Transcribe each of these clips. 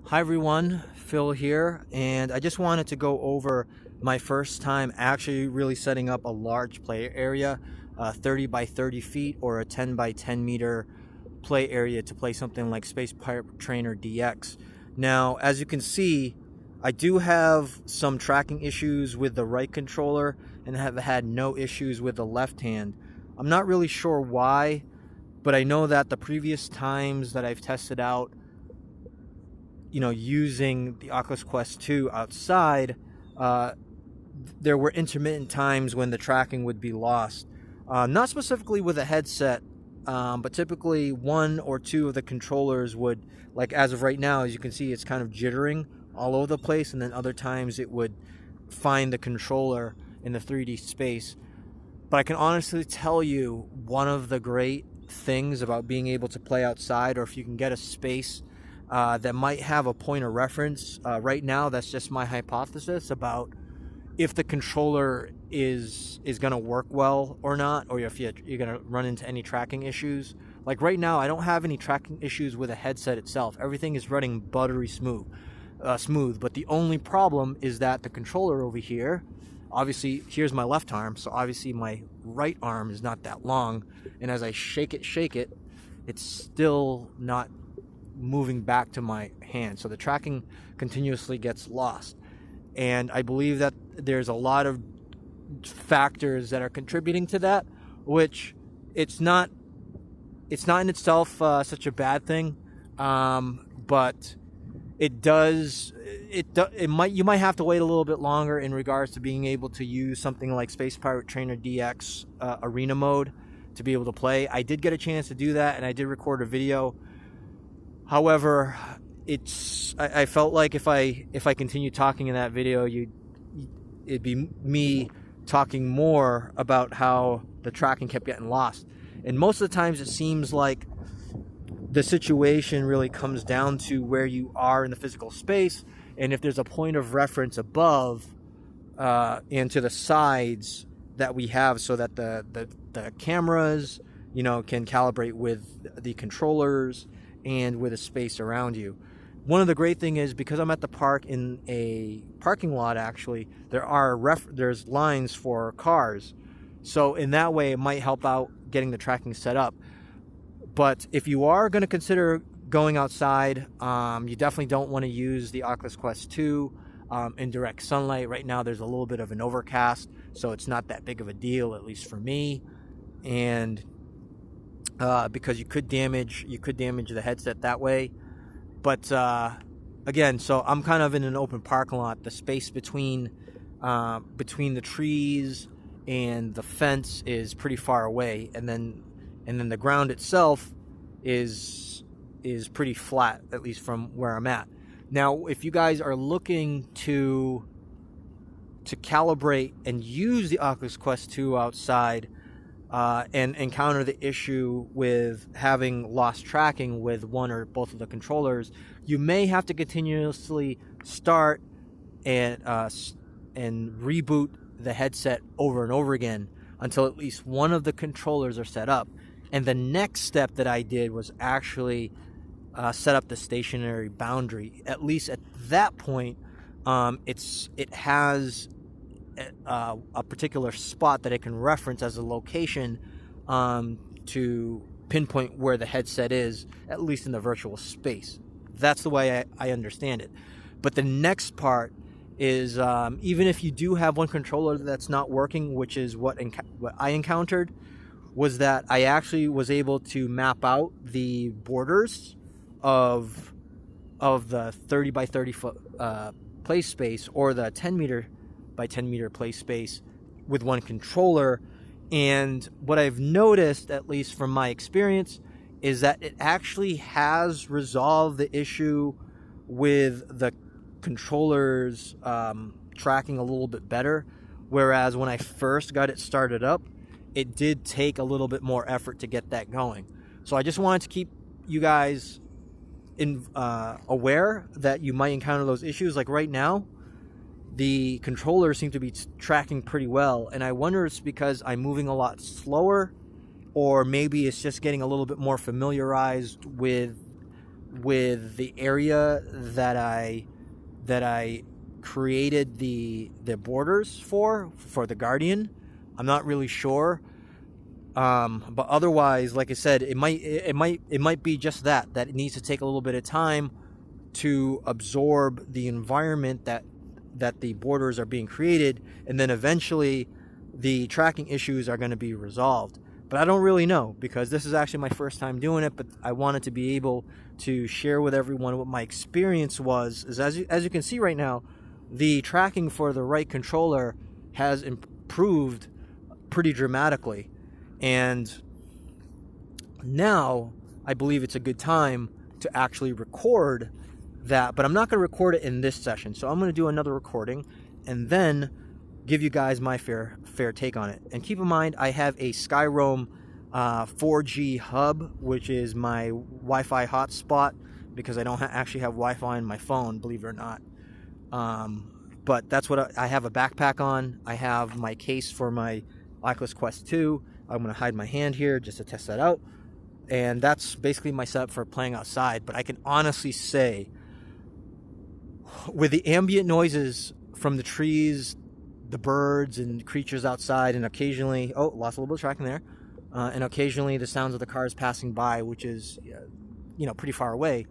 Hi everyone, Phil here, and I just wanted to go over my first time actually really setting up a large play area, 30 by 30 feet or a 10 by 10 meter play area to play something like Space Pirate Trainer DX. Now, as you can see, I do have some tracking issues with the right controller and have had no issues with the left hand. I'm not really sure why, but I know that the previous times that I've tested out using the Oculus Quest 2 outside, there were intermittent times when the tracking would be lost. Not specifically with a headset, but typically one or two of the controllers would, like as of right now, as you can see, it's kind of jittering all over the place, and then other times it would find the controller in the 3D space. But I can honestly tell you, one of the great things about being able to play outside, or if you can get a space that might have a point of reference. Right now, that's just my hypothesis about if the controller is going to work well or not, or if you're going to run into any tracking issues. Like right now, I don't have any tracking issues with the headset itself. Everything is running buttery smooth. But the only problem is that the controller over here, obviously, here's my left arm, so obviously my right arm is not that long, and as I shake it, it's still not moving back to my hand, so the tracking continuously gets lost. And I believe that there's a lot of factors that are contributing to that, which it's not in itself such a bad thing, but you might have to wait a little bit longer in regards to being able to use something like Space Pirate Trainer DX arena mode to be able to play. I did get a chance to do that, and I did record a video. However, I felt like if I continue talking in that video, it'd be me talking more about how the tracking kept getting lost. And most of the times it seems like the situation really comes down to where you are in the physical space, and if there's a point of reference above and to the sides that we have, so that the cameras can calibrate with the controllers and with a space around you. One of the great thing is, because I'm at the park in a parking lot, actually, there's lines for cars. So in that way, it might help out getting the tracking set up. But if you are going to consider going outside, you definitely don't want to use the Oculus Quest 2 in direct sunlight. Right now, there's a little bit of an overcast, so it's not that big of a deal, at least for me. And because you could damage the headset that way. But again, so I'm kind of in an open parking lot. The space between the trees and the fence is pretty far away, and then the ground itself is pretty flat, at least from where I'm at. Now, if you guys are looking to calibrate and use the Oculus Quest 2 outside, and encounter the issue with having lost tracking with one or both of the controllers, you may have to continuously start and reboot the headset over and over again until at least one of the controllers are set up. And the next step that I did was actually set up the stationary boundary. At least at that point, it has a particular spot that it can reference as a location to pinpoint where the headset is, at least in the virtual space. That's the way I understand it. But the next part is, even if you do have one controller that's not working, which is what I encountered, was that I actually was able to map out the borders of the 30 by 30 foot play space, or the 10 meter by 10 meter play space, with one controller. And what I've noticed, at least from my experience, is that it actually has resolved the issue with the controllers tracking a little bit better. Whereas when I first got it started up, it did take a little bit more effort to get that going. So I just wanted to keep you guys aware that you might encounter those issues. Like right now, the controllers seem to be tracking pretty well, and I wonder if it's because I'm moving a lot slower, or maybe it's just getting a little bit more familiarized with with the area that I created the borders for the Guardian. I'm not really sure. But otherwise, like I said, it might be just that it needs to take a little bit of time to absorb the environment that the borders are being created, and then eventually the tracking issues are going to be resolved. But I don't really know, because this is actually my first time doing it, but I wanted to be able to share with everyone what my experience was. Is as you can see right now, the tracking for the right controller has improved pretty dramatically. And now I believe it's a good time to actually record that, but I'm not going to record it in this session. So I'm going to do another recording and then give you guys my fair take on it. And keep in mind, I have a Skyroam 4G hub, which is my Wi-Fi hotspot, because I don't actually have Wi-Fi on my phone, believe it or not. But that's what I have a backpack on. I have my case for my Oculus Quest 2. I'm going to hide my hand here just to test that out. And that's basically my setup for playing outside. But I can honestly say, with the ambient noises from the trees, the birds and creatures outside, and occasionally, oh, lost a little bit of tracking there, and occasionally the sounds of the cars passing by, which is, pretty far away,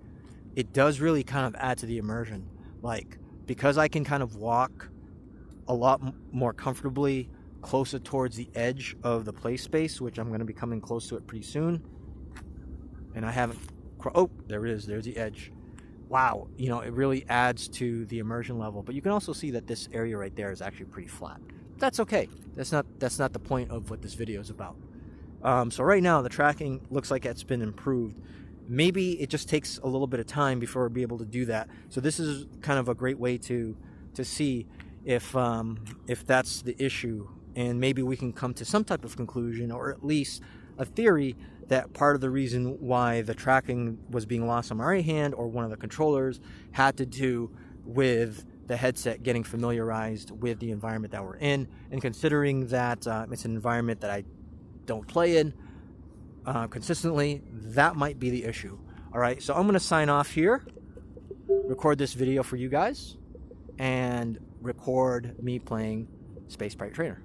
it does really kind of add to the immersion. Like, because I can kind of walk a lot more comfortably closer towards the edge of the play space, which I'm going to be coming close to it pretty soon. And I haven't, oh, there it is, there's the edge. Wow, it really adds to the immersion level. But you can also see that this area right there is actually pretty flat. That's okay. That's not the point of what this video is about. So right now the tracking looks like it's been improved. Maybe it just takes a little bit of time before we'll be able to do that. So this is kind of a great way to see if that's the issue, and maybe we can come to some type of conclusion, or at least a theory, that part of the reason why the tracking was being lost on my right hand, or one of the controllers, had to do with the headset getting familiarized with the environment that we're in. And considering that it's an environment that I don't play in consistently, that might be the issue. All right, so I'm going to sign off here, record this video for you guys, and record me playing Space Pirate Trainer.